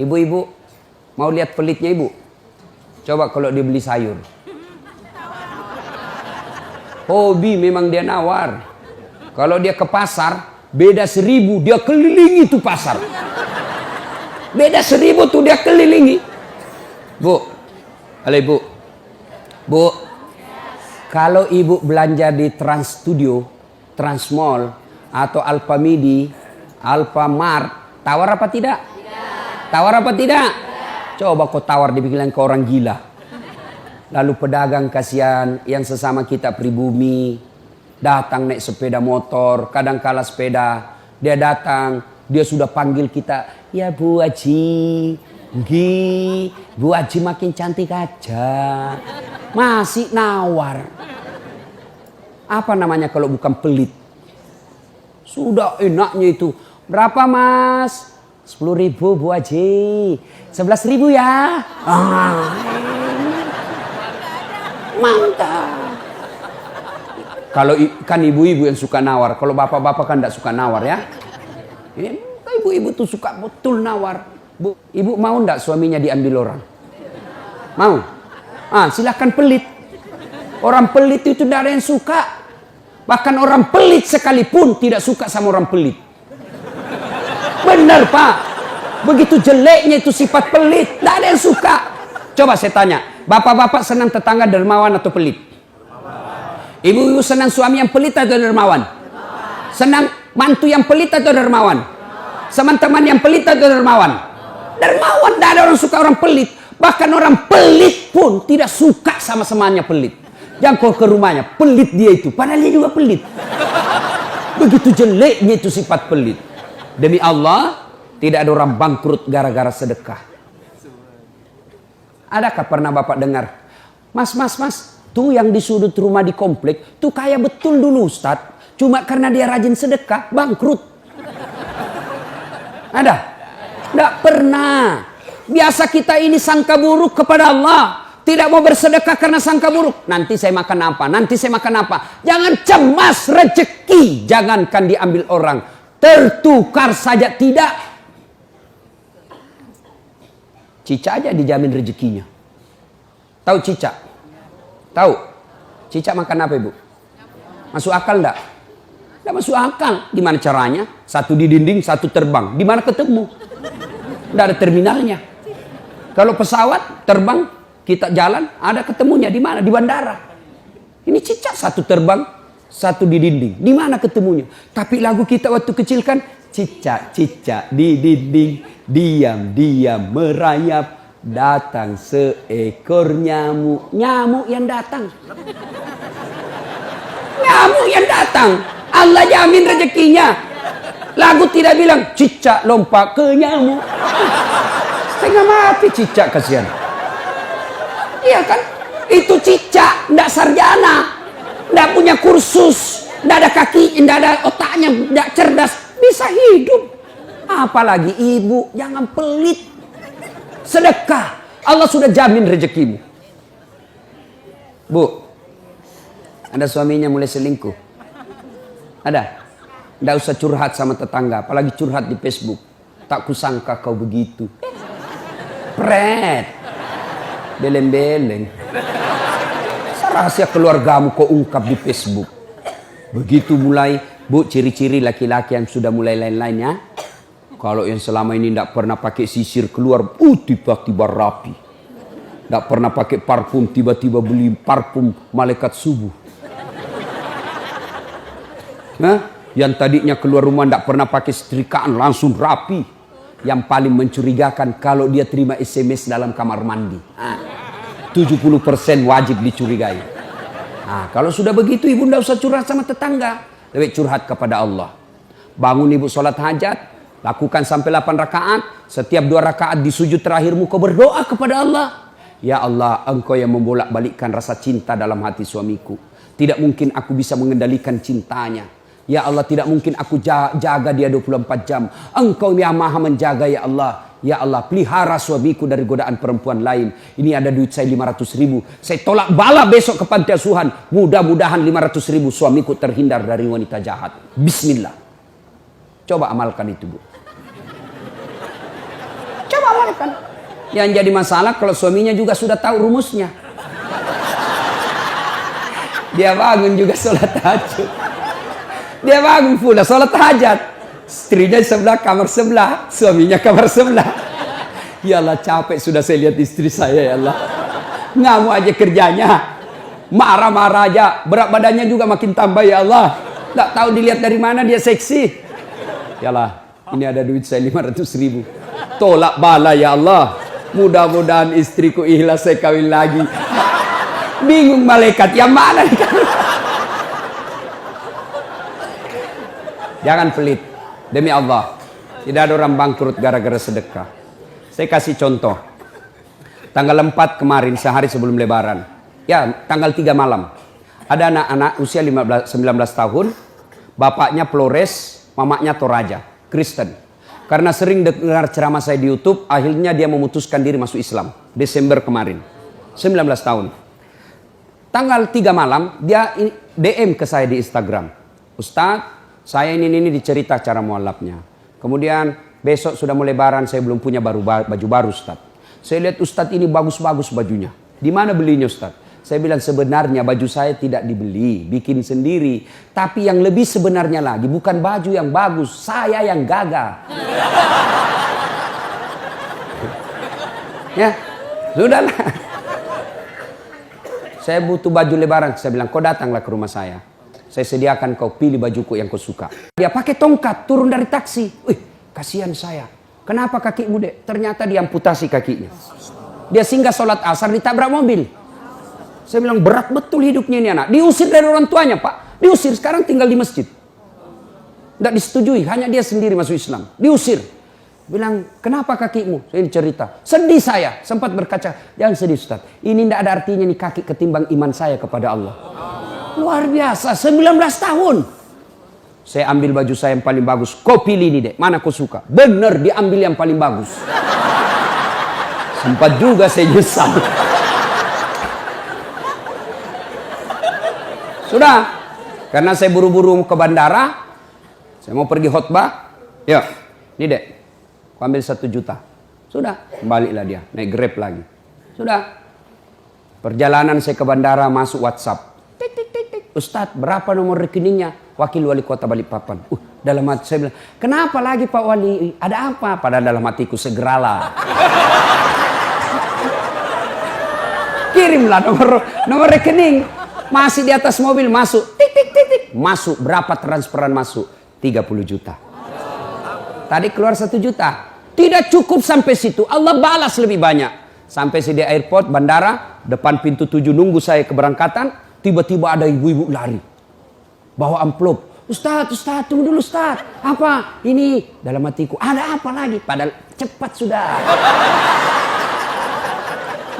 Ibu-ibu, mau lihat pelitnya ibu? Coba kalau dia beli sayur. Hobi memang dia nawar. Kalau dia ke pasar, beda 1000, dia kelilingi tuh pasar. Beda 1000 tuh dia kelilingi. Bu, halo ibu. Bu, kalau ibu belanja di Trans Studio, Trans Mall, atau Alfamidi, Alfamart, tawar apa tidak? Tawar apa tidak? Coba kau tawar dibilang ke orang gila. Lalu pedagang kasihan yang sesama kita pribumi datang naik sepeda motor, kadang kala sepeda, dia datang, dia sudah panggil kita, ya Bu Haji, Bu Haji makin cantik aja, masih nawar. Apa namanya kalau bukan pelit? Sudah enaknya itu, berapa Mas? 10.000 Bu Haji, 11.000 ya. Mantap. Kalau kan ibu-ibu yang suka nawar, kalau bapak-bapak kan tidak suka nawar ya. Ibu-ibu tuh suka betul nawar. Bu, ibu mau tidak suaminya diambil orang? Mau? Silakan pelit. Orang pelit itu tidak ada yang suka. Bahkan orang pelit sekalipun tidak suka sama orang pelit. Benar Pak. Begitu jeleknya itu sifat pelit, tidak ada yang suka. Coba saya tanya, bapak-bapak senang tetangga dermawan atau pelit? Ibu-ibu senang suami yang pelit atau dermawan? Senang mantu yang pelit atau dermawan? Teman-teman yang pelit atau dermawan? Dermawan, tidak ada orang suka orang pelit. Bahkan orang pelit pun tidak suka sama semuanya pelit. Jangan kau ke rumahnya, pelit dia itu. Padahal dia juga pelit. Begitu jeleknya itu sifat pelit. Demi Allah, tidak ada orang bangkrut gara-gara sedekah. Adakah pernah bapak dengar? Mas, tuh yang di sudut rumah di komplek, tuh kaya betul dulu Ustadz. Cuma karena dia rajin sedekah, bangkrut. Ada? Tidak pernah. Biasa kita ini sangka buruk kepada Allah. Tidak mau bersedekah karena sangka buruk. Nanti saya makan apa? Nanti saya makan apa? Jangan cemas rezeki. Jangankan diambil orang. Tertukar saja tidak. Cicak aja dijamin rezekinya. Tahu cicak? Tahu? Cicak makan apa ibu? Masuk akal enggak? Enggak masuk akal. Gimana caranya? Satu di dinding, satu terbang. Di mana ketemu? Enggak ada terminalnya. Kalau pesawat terbang, kita jalan, ada ketemunya di mana? Di bandara. Ini cicak satu terbang, satu di dinding. Di mana ketemunya? Tapi lagu kita waktu kecil kan, cicak-cicak di dinding, diam-diam merayap. Datang seekor nyamuk. Nyamuk yang datang. Nyamuk yang datang. Allah jamin rezekinya. Lagu tidak bilang cicak lompat ke nyamuk. Setengah mati cicak, kasihan. Iya kan? Itu cicak, tidak sarjana, tidak punya kursus, tidak ada kaki, tidak ada otaknya, tidak cerdas, bisa hidup. Apalagi ibu, jangan pelit. Sedekah, Allah sudah jamin rezekimu. Bu, ada suaminya mulai selingkuh? Ada? Tidak usah curhat sama tetangga, apalagi curhat di Facebook. Tak kusangka kau begitu. Pret, beleng-beleng. Rahasia keluargamu kau ungkap di Facebook. Begitu mulai, bu, ciri-ciri laki-laki yang sudah mulai lain-lainnya. Kalau yang selama ini tidak pernah pakai sisir keluar, tiba-tiba rapi. Tidak pernah pakai parfum, tiba-tiba beli parfum malaikat subuh. Yang tadinya keluar rumah tidak pernah pakai setrikaan, langsung rapi. Yang paling mencurigakan kalau dia terima SMS dalam kamar mandi. 70% wajib dicurigai. Kalau sudah begitu ibu tidak usah curhat sama tetangga. Lebih curhat kepada Allah. Bangun ibu sholat hajat. Lakukan sampai 8 rakaat. Setiap 2 rakaat di sujud terakhirmu kau berdoa kepada Allah. Ya Allah, engkau yang membolak-balikkan rasa cinta dalam hati suamiku. Tidak mungkin aku bisa mengendalikan cintanya. Ya Allah, tidak mungkin aku jaga dia 24 jam. Engkau yang maha menjaga ya Allah. Ya Allah, pelihara suamiku dari godaan perempuan lain. Ini ada duit saya 500.000. Saya tolak bala besok ke panti asuhan. Mudah-mudahan 500.000 suamiku terhindar dari wanita jahat. Bismillah. Coba amalkan itu, Bu. Coba amalkan. Yang jadi masalah kalau suaminya juga sudah tahu rumusnya. Dia bangun juga sholat tahajud. Dia bangun pula sholat hajat. Istrinya sebelah, kamar sebelah. Suaminya kamar sebelah. Ya Allah, capek sudah saya lihat istri saya, ya Allah. Ngamuk aja kerjanya. Marah-marah aja. Berat badannya juga makin tambah, ya Allah. Nggak tahu dilihat dari mana dia seksi. Ya Allah, ini ada duit saya 500.000. Tolak bala, ya Allah. Mudah-mudahan istriku ikhlas saya kawin lagi. Bingung malaikat, yang mana nih? Jangan pelit. Demi Allah, tidak ada orang bangkrut gara-gara sedekah. Saya kasih contoh. Tanggal 4 kemarin, sehari sebelum lebaran. Ya, tanggal 3 malam. Ada anak-anak usia 19 tahun. Bapaknya Flores, mamanya Toraja, Kristen. Karena sering dengar ceramah saya di YouTube, akhirnya dia memutuskan diri masuk Islam. Desember kemarin. 19 tahun. Tanggal 3 malam, dia DM ke saya di Instagram. Ustadz, saya ini dicerita cara mualafnya. Kemudian besok sudah mau lebaran, saya belum punya baju baru Ustadz. Saya lihat Ustadz ini bagus-bagus bajunya. Di mana belinya Ustadz? Saya bilang sebenarnya baju saya tidak dibeli, bikin sendiri. Tapi yang lebih sebenarnya lagi, bukan baju yang bagus, saya yang gagal. Ya, sudahlah. Saya butuh baju lebaran. Saya bilang, kau datanglah ke rumah saya. Saya sediakan kau pilih bajuku yang kau suka. Dia pakai tongkat turun dari taksi. Wih, kasihan saya. Kenapa kakimu, Dek? Ternyata diamputasi kakinya. Dia singgah sholat asar ditabrak mobil. Saya bilang berat betul hidupnya ini anak. Diusir dari orang tuanya, Pak. Diusir, sekarang tinggal di masjid. Tidak disetujui, hanya dia sendiri masuk Islam. Diusir. Bilang, kenapa kakimu? Saya cerita. Sedih saya. Sempat berkaca. Jangan sedih Ustaz. Ini tidak ada artinya nih kaki ketimbang iman saya kepada Allah. Luar biasa, 19 tahun. Saya ambil baju saya yang paling bagus. Kau pilih ini, Dek. Mana kau suka? Bener, diambil yang paling bagus. Sempat juga saya nyesal. Sudah. Karena saya buru-buru ke bandara. Saya mau pergi khotbah. Ya, ini Dek. Kau ambil 1 juta. Sudah. Baliklah dia. Naik Grab lagi. Sudah. Perjalanan saya ke bandara masuk WhatsApp. Ustadz, berapa nomor rekeningnya? Wakil Wali Kota Balikpapan. Dalam hati saya bilang, kenapa lagi Pak Wali? Ada apa? Padahal dalam hatiku, segeralah. Kirimlah nomor rekening. Masih di atas mobil, masuk. Tik, tik, tik, tik. Masuk, berapa transferan masuk? 30 juta. Tadi keluar 1 juta. Tidak cukup sampai situ. Allah balas lebih banyak. Sampai di airport, bandara, depan pintu 7 nunggu saya keberangkatan. Tiba-tiba ada ibu-ibu lari. Bawa amplop. Ustadz, tunggu dulu Ustadz. Apa? Ini dalam hatiku. Ada apa lagi? Padahal cepat sudah.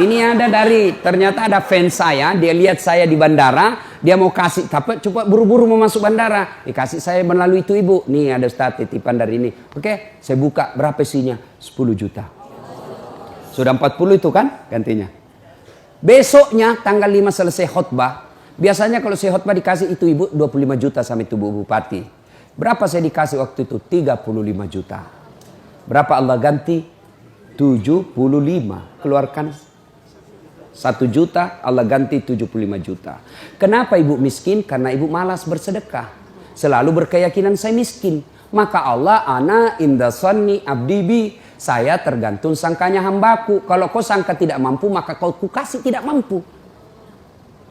Ini ada ternyata ada fans saya. Dia lihat saya di bandara. Dia mau kasih. Tapi coba buru-buru mau masuk bandara. Dikasih saya melalui itu ibu. Nih ada Ustadz titipan dari ini. Oke, saya buka. Berapa isinya? 10 juta. Sudah 40 itu kan gantinya. Besoknya tanggal 5 selesai khutbah. Biasanya kalau saya khutbah dikasih itu ibu 25 juta sama itu bu bupati. Berapa saya dikasih waktu itu? 35 juta. Berapa Allah ganti? 75. Keluarkan 1 juta, Allah ganti 75 juta. Kenapa ibu miskin? Karena ibu malas bersedekah. Selalu berkeyakinan saya miskin. Maka Allah, ana inda sanni abdibi. Saya tergantung sangkanya hambaku. Kalau kau sangka tidak mampu, maka kau kukasih tidak mampu.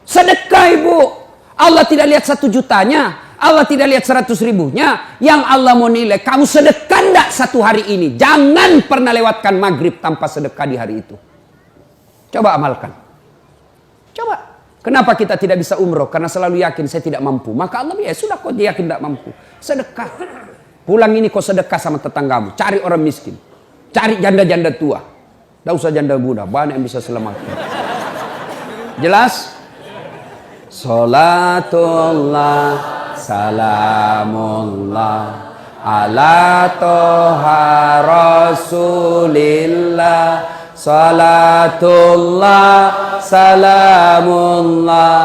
Sedekah ibu. Allah tidak lihat 1 jutanya. Allah tidak lihat 100 ribunya. Yang Allah mau nilai, kamu sedekah enggak 1 hari ini. Jangan pernah lewatkan maghrib tanpa sedekah di hari itu. Coba amalkan. Coba. Kenapa kita tidak bisa umroh? Karena selalu yakin saya tidak mampu. Maka Allah ya sudah kau yakin tidak mampu. Sedekah. Pulang ini kau sedekah sama tetanggamu. Cari orang miskin. Cari janda-janda tua. Tidak usah janda muda. Banyak yang bisa selamatkan. Jelas? Salatullah salamullah ala toha rasulillah. Salatullah salamullah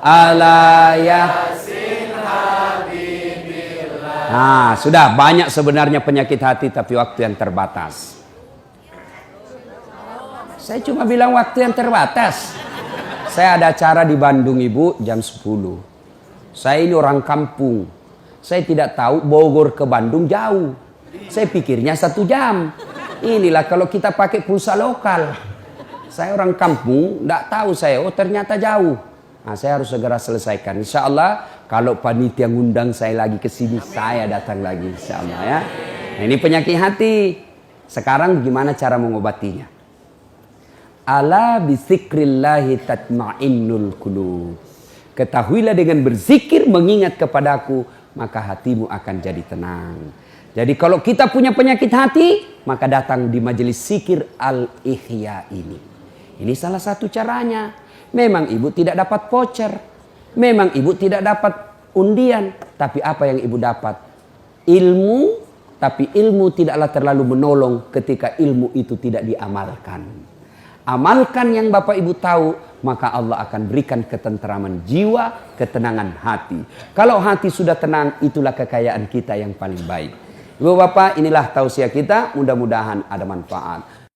ala yasin habibillah. Nah sudah banyak sebenarnya penyakit hati tapi waktu yang terbatas. Saya cuma bilang waktu yang terbatas. Saya ada acara di Bandung Ibu jam 10. Saya ini orang kampung. Saya tidak tahu Bogor ke Bandung jauh. Saya pikirnya 1 jam. Inilah kalau kita pakai pulsa lokal. Saya orang kampung, tidak tahu saya. Oh ternyata jauh. Nah, saya harus segera selesaikan. Insya Allah kalau panitia ngundang saya lagi ke sini, saya datang lagi. Insya Allah ya. Nah, ini penyakit hati. Sekarang gimana cara mengobatinya? Ala bizikrillahi tatma'innul qulub. Ketahuilah dengan berzikir mengingat kepadaku, maka hatimu akan jadi tenang. Jadi kalau kita punya penyakit hati, maka datang di majelis zikir Al-Ihya ini. Ini salah satu caranya. Memang ibu tidak dapat voucher. Memang ibu tidak dapat undian. Tapi apa yang ibu dapat? Ilmu. Tapi ilmu tidaklah terlalu menolong ketika ilmu itu tidak diamalkan. Amalkan yang Bapak Ibu tahu, maka Allah akan berikan ketenteraman jiwa, ketenangan hati. Kalau hati sudah tenang, itulah kekayaan kita yang paling baik. Ibu Bapak, inilah tausiah kita, mudah-mudahan ada manfaat.